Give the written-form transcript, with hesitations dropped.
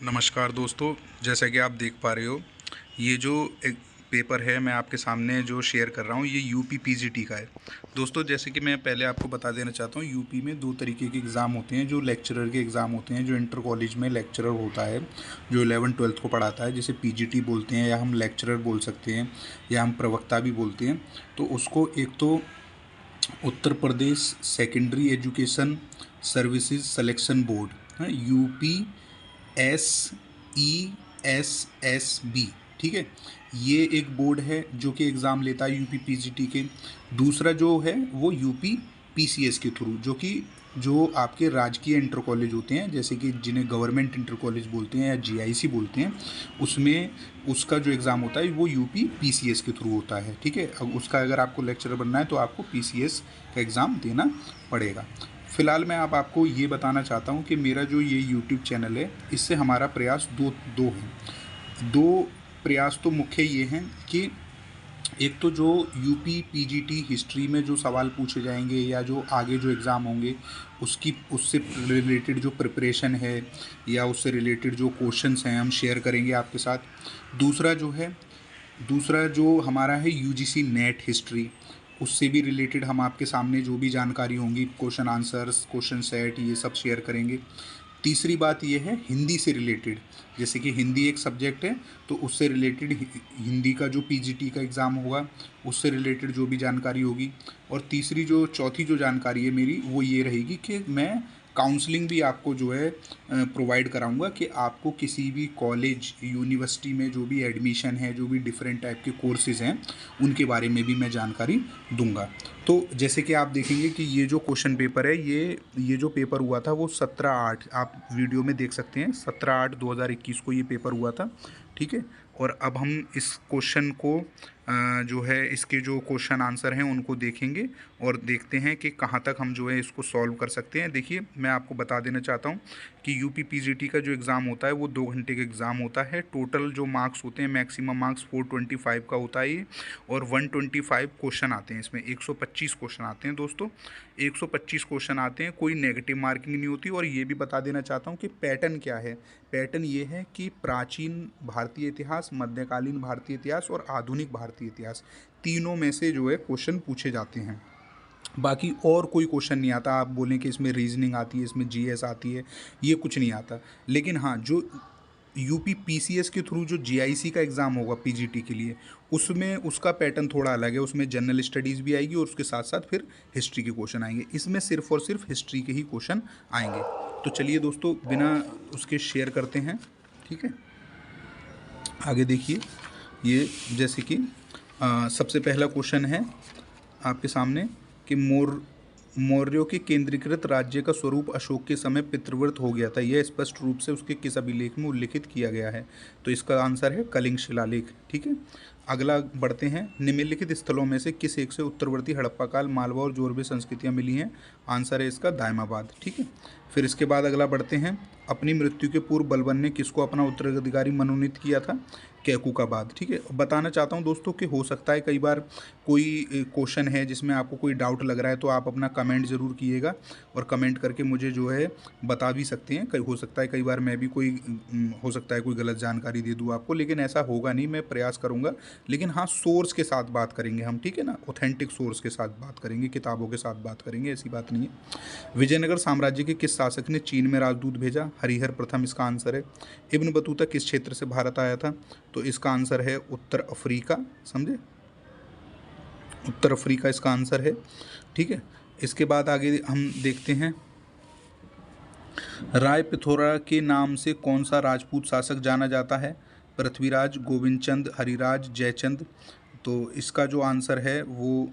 नमस्कार दोस्तों, जैसा कि आप देख पा रहे हो, ये जो एक पेपर है मैं आपके सामने जो शेयर कर रहा हूँ, ये यूपी पीजीटी का है। दोस्तों, जैसे कि मैं पहले आपको बता देना चाहता हूँ, यूपी में दो तरीके के एग्ज़ाम होते हैं। जो लेक्चरर के एग्ज़ाम होते हैं, जो इंटर कॉलेज में लेक्चरर होता है, जो 11वीं 12वीं को पढ़ाता है, जिसे पीजीटी बोलते हैं, या हम लेक्चरर बोल सकते हैं, या हम प्रवक्ता भी बोलते हैं। तो उसको एक तो Uttar Pradesh secondary education services selection board, UP SESSB, ठीक है, ये एक बोर्ड है जो कि एग्ज़ाम लेता है यूपी पीजीटी के। दूसरा जो है वो यूपी PCS के थ्रू, जो आपके राजकीय इंटर कॉलेज होते हैं, जैसे कि जिन्हें गवर्नमेंट इंटर कॉलेज बोलते हैं या GIC बोलते हैं, उसमें उसका जो एग्ज़ाम होता है वो यूपी PCS के थ्रू होता है। ठीक है, अब उसका अगर आपको लेक्चरर बनना है तो आपको PCS का एग्ज़ाम देना पड़ेगा। फ़िलहाल मैं अब आपको ये बताना चाहता हूँ कि मेरा जो ये यूट्यूब चैनल है, इससे हमारा प्रयास दो हैं। दो प्रयास तो मुख्य ये हैं कि एक तो जो यूपी पीजीटी हिस्ट्री में जो सवाल पूछे जाएंगे या जो आगे जो एग्ज़ाम होंगे उससे रिलेटेड जो प्रिपरेशन है या उससे रिलेटेड जो क्वेश्चंस हैं हम शेयर करेंगे आपके साथ। दूसरा जो हमारा है UGC नेट हिस्ट्री, उससे भी रिलेटेड हम आपके सामने जो भी जानकारी होंगी, क्वेश्चन आंसर्स, क्वेश्चन सेट, ये सब शेयर करेंगे। तीसरी बात ये है हिंदी से रिलेटेड, जैसे कि हिंदी एक सब्जेक्ट है तो उससे रिलेटेड हिंदी का जो पीजीटी का एग्ज़ाम होगा उससे रिलेटेड जो भी जानकारी होगी। और चौथी जो जानकारी है मेरी वो ये रहेगी कि मैं काउंसलिंग भी आपको जो है प्रोवाइड कराऊंगा कि आपको किसी भी कॉलेज यूनिवर्सिटी में जो भी एडमिशन है, जो भी डिफरेंट टाइप के कोर्सेज़ हैं, उनके बारे में भी मैं जानकारी दूंगा। तो जैसे कि आप देखेंगे कि ये जो क्वेश्चन पेपर है, ये जो पेपर हुआ था वो 17/8, आप वीडियो में देख सकते हैं, 17/8/2021 को ये पेपर हुआ था। ठीक है, और अब हम इस क्वेश्चन को जो है इसके जो क्वेश्चन आंसर हैं उनको देखेंगे और देखते हैं कि कहाँ तक हम जो है इसको सॉल्व कर सकते हैं। देखिए, मैं आपको बता देना चाहता हूँ कि यूपी पीजीटी का जो एग्ज़ाम होता है वो 2 घंटे का एग्ज़ाम होता है। टोटल जो मार्क्स होते हैं, मैक्सिमम मार्क्स 425 का होता है ये, और 125 क्वेश्चन आते हैं इसमें। 125 क्वेश्चन आते हैं दोस्तों, 125 क्वेश्चन आते हैं, कोई नेगेटिव मार्किंग नहीं होती। और ये भी बता देना चाहता हूँ कि पैटर्न क्या है। पैटर्न ये है कि प्राचीन भारतीय इतिहास, मध्यकालीन भारतीय इतिहास और आधुनिक भारतीय इतिहास, तीनों में से जो है क्वेश्चन पूछे जाते हैं। बाकी और कोई क्वेश्चन नहीं आता। आप बोलें कि इसमें रीजनिंग आती है, इसमें GS आती है, ये कुछ नहीं आता। लेकिन हाँ, जो यूपी PCS के थ्रू जो GIC का एग्ज़ाम होगा पीजीटी के लिए, उसमें उसका पैटर्न थोड़ा अलग है। उसमें जनरल स्टडीज़ भी आएगी और उसके साथ साथ फिर हिस्ट्री के क्वेश्चन आएंगे। इसमें सिर्फ और सिर्फ हिस्ट्री के ही क्वेश्चन आएंगे। तो चलिए दोस्तों, बिना उसके शेयर करते हैं। ठीक है, आगे देखिए। ये जैसे कि सबसे पहला क्वेश्चन है आपके सामने कि मौर्यों के केंद्रीकृत राज्य का स्वरूप अशोक के समय पितृव्रत हो गया था, यह स्पष्ट रूप से उसके किस अभिलेख में उल्लिखित किया गया है? तो इसका आंसर है कलिंग शिलालेख। ठीक है, अगला बढ़ते हैं। निम्नलिखित स्थलों में से किस एक से उत्तरवर्ती हड़प्पा काल, मालवा और जोरबे संस्कृतियां मिली हैं? आंसर है इसका दायमाबाद। ठीक है, फिर इसके बाद अगला बढ़ते हैं। अपनी मृत्यु के पूर्व बलबन ने किसको अपना उत्तराधिकारी मनोनीत किया था? कैकुकाबाद। ठीक है, बताना चाहता हूं दोस्तों कि हो सकता है कई बार कोई क्वेश्चन है जिसमें आपको कोई डाउट लग रहा है, तो आप अपना कमेंट ज़रूर कीजिएगा और कमेंट करके मुझे जो है बता भी सकते हैं। हो सकता है कई बार मैं भी हो सकता है कोई गलत जानकारी दे दूँ आपको, लेकिन ऐसा होगा नहीं, मैं प्रयास करूँगा। लेकिन हाँ, सोर्स के साथ बात करेंगे हम, ठीक है ना, ऑथेंटिक सोर्स के साथ बात करेंगे, किताबों के साथ बात करेंगे, ऐसी बात नहीं है। विजयनगर साम्राज्य के किस शासक ने चीन में राजदूत भेजा? हरिहर प्रथम इसका आंसर है। इब्न बतूता किस क्षेत्र से भारत आया था? तो इसका आंसर है उत्तर अफ्रीका। समझे, उत्तर अफ्रीका इसका आंसर है। ठीक है, इसके बाद आगे हम देखते हैं। राय पिथौरा के नाम से कौन सा राजपूत शासक जाना जाता है? पृथ्वीराज, गोविंद चंद, हरिराज, जयचंद। तो इसका जो आंसर है वो